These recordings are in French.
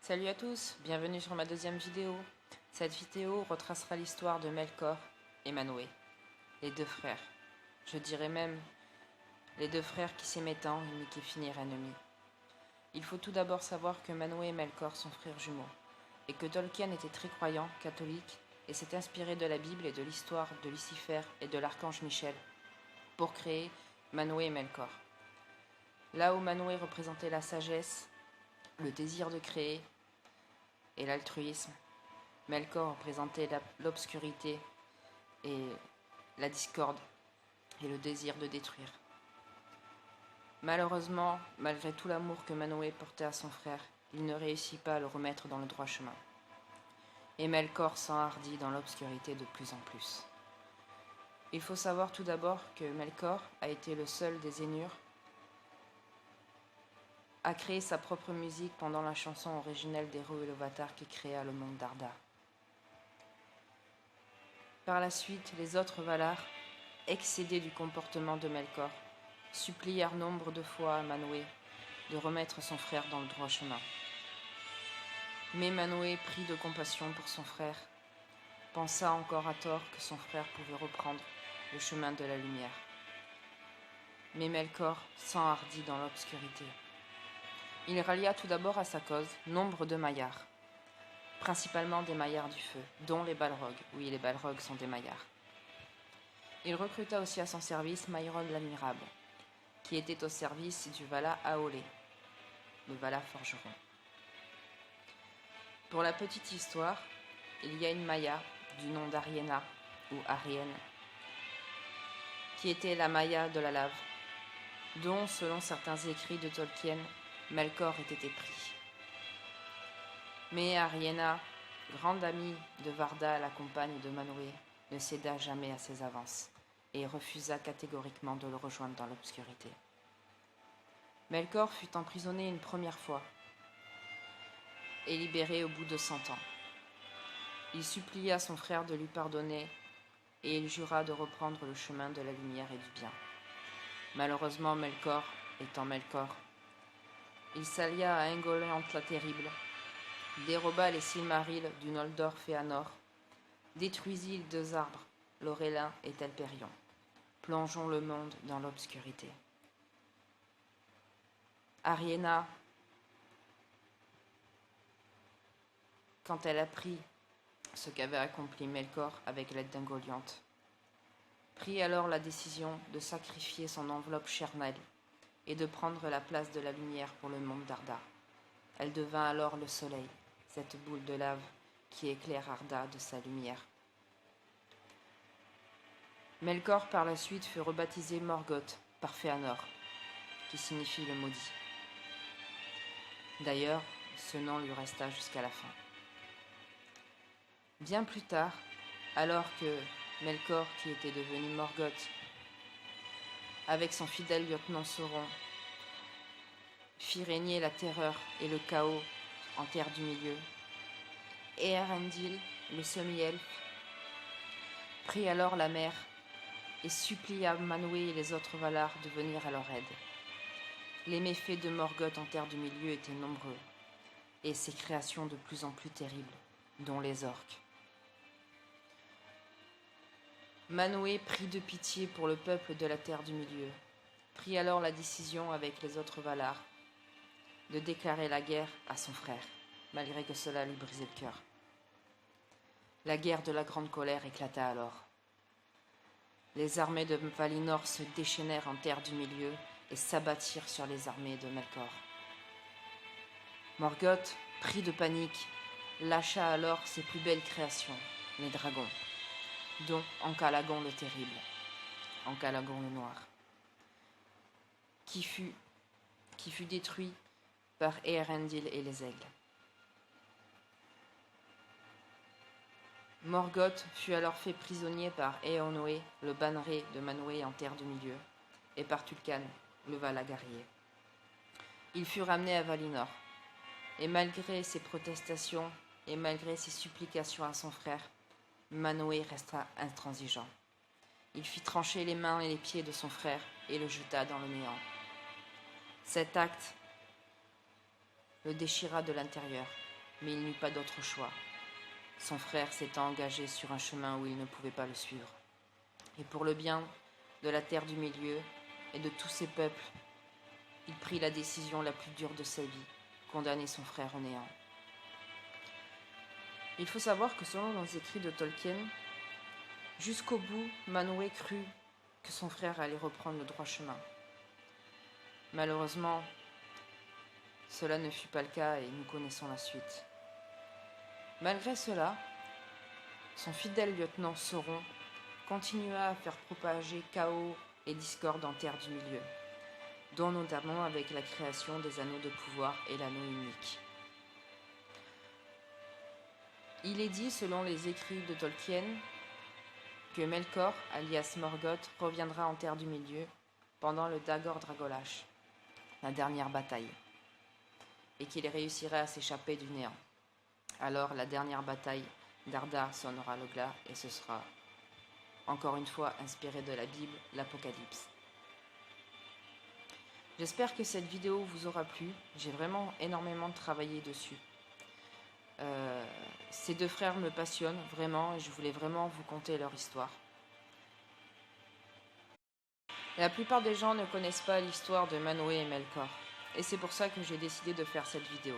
Salut à tous, bienvenue sur ma deuxième vidéo. Cette vidéo retracera l'histoire de Melkor et Manwë, les deux frères. Je dirais même les deux frères qui s'aimaient tant et qui finirent ennemis. Il faut tout d'abord savoir que Manwë et Melkor sont frères jumeaux, et que Tolkien était très croyant, catholique, et s'est inspiré de la Bible et de l'histoire de Lucifer et de l'archange Michel pour créer Manwë et Melkor. Là où Manwë représentait la sagesse, le désir de créer, et l'altruisme, Melkor représentait l'obscurité et la discorde et le désir de détruire. Malheureusement, malgré tout l'amour que Manwë portait à son frère, il ne réussit pas à le remettre dans le droit chemin. Et Melkor s'enhardit dans l'obscurité de plus en plus. Il faut savoir tout d'abord que Melkor a été le seul des Ainur a créé sa propre musique pendant la chanson originelle d'Ero Ilúvatar qui créa le monde d'Arda. Par la suite, les autres Valar, excédés du comportement de Melkor, supplièrent nombre de fois à Manwë de remettre son frère dans le droit chemin. Mais Manwë, pris de compassion pour son frère, pensa encore à tort que son frère pouvait reprendre le chemin de la lumière. Mais Melkor s'enhardit dans l'obscurité. Il rallia tout d'abord à sa cause nombre de maillards, principalement des maillards du feu, dont les Balrogs. Oui, les Balrogs sont des maillards. Il recruta aussi à son service Maïrod l'Admirable, qui était au service du Vala Aolé, le Vala forgeron. Pour la petite histoire, il y a une Maia du nom d'Ariena, ou Arienne, qui était la Maia de la lave, dont, selon certains écrits de Tolkien, Melkor était épris. Mais Ariena, grande amie de Varda, la compagne de Manwë, ne céda jamais à ses avances et refusa catégoriquement de le rejoindre dans l'obscurité. Melkor fut emprisonné une première fois et libéré au bout de 100 ans. Il supplia son frère de lui pardonner et il jura de reprendre le chemin de la lumière et du bien. Malheureusement, Melkor, étant Melkor, il s'allia à Ingoliant la Terrible, déroba les Silmarils du Noldor Fëanor, détruisit les deux arbres, l'Orélin et Telperion. Plongeons le monde dans l'obscurité. Ariena, quand elle apprit ce qu'avait accompli Melkor avec l'aide d'Ingoliant, prit alors la décision de sacrifier son enveloppe charnelle et de prendre la place de la lumière pour le monde d'Arda. Elle devint alors le soleil, cette boule de lave qui éclaire Arda de sa lumière. Melkor par la suite fut rebaptisé Morgoth par Fëanor, qui signifie le maudit. D'ailleurs, ce nom lui resta jusqu'à la fin. Bien plus tard, alors que Melkor, qui était devenu Morgoth, avec son fidèle lieutenant Sauron, fit régner la terreur et le chaos en terre du milieu, Eärendil, le semi-elfe, prit alors la mer et supplia Manwë et les autres Valar de venir à leur aide. Les méfaits de Morgoth en terre du milieu étaient nombreux, et ses créations de plus en plus terribles, dont les orques. Manwë prit de pitié pour le peuple de la terre du milieu, prit alors la décision avec les autres Valar de déclarer la guerre à son frère, malgré que cela lui brisait le cœur. La guerre de la grande colère éclata alors. Les armées de Valinor se déchaînèrent en terre du milieu et s'abattirent sur les armées de Melkor. Morgoth, pris de panique, lâcha alors ses plus belles créations, les dragons, dont Ankalagon le terrible, Ankalagon le noir, qui fut détruit par Eärendil et les aigles. Morgoth fut alors fait prisonnier par Eönwë, le banneret de Manwë en terre du milieu, et par Tulkan, le Vala guerrier. Il fut ramené à Valinor, et malgré ses protestations et malgré ses supplications à son frère, Manwë resta intransigeant. Il fit trancher les mains et les pieds de son frère et le jeta dans le néant. Cet acte le déchira de l'intérieur mais il n'eut pas d'autre choix. Son frère s'était engagé sur un chemin où il ne pouvait pas le suivre. Et pour le bien de la terre du milieu et de tous ses peuples, il prit la décision la plus dure de sa vie, condamner son frère au néant. Il faut savoir que selon les écrits de Tolkien, jusqu'au bout, Manwë crut que son frère allait reprendre le droit chemin. Malheureusement, cela ne fut pas le cas et nous connaissons la suite. Malgré cela, son fidèle lieutenant Sauron continua à faire propager chaos et discorde en terre du milieu, dont notamment avec la création des anneaux de pouvoir et l'anneau unique. Il est dit, selon les écrits de Tolkien, que Melkor, alias Morgoth, reviendra en terre du milieu pendant le Dagor Dragolash, la dernière bataille, et qu'il réussira à s'échapper du néant. Alors la dernière bataille d'Ardar sonnera le glas et ce sera, encore une fois inspiré de la Bible, l'Apocalypse. J'espère que cette vidéo vous aura plu, j'ai vraiment énormément travaillé dessus. Ces deux frères me passionnent vraiment et je voulais vraiment vous conter leur histoire. La plupart des gens ne connaissent pas l'histoire de Manwë et Melkor et c'est pour ça que j'ai décidé de faire cette vidéo.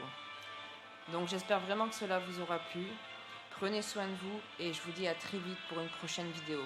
Donc j'espère vraiment que cela vous aura plu. Prenez soin de vous et je vous dis à très vite pour une prochaine vidéo.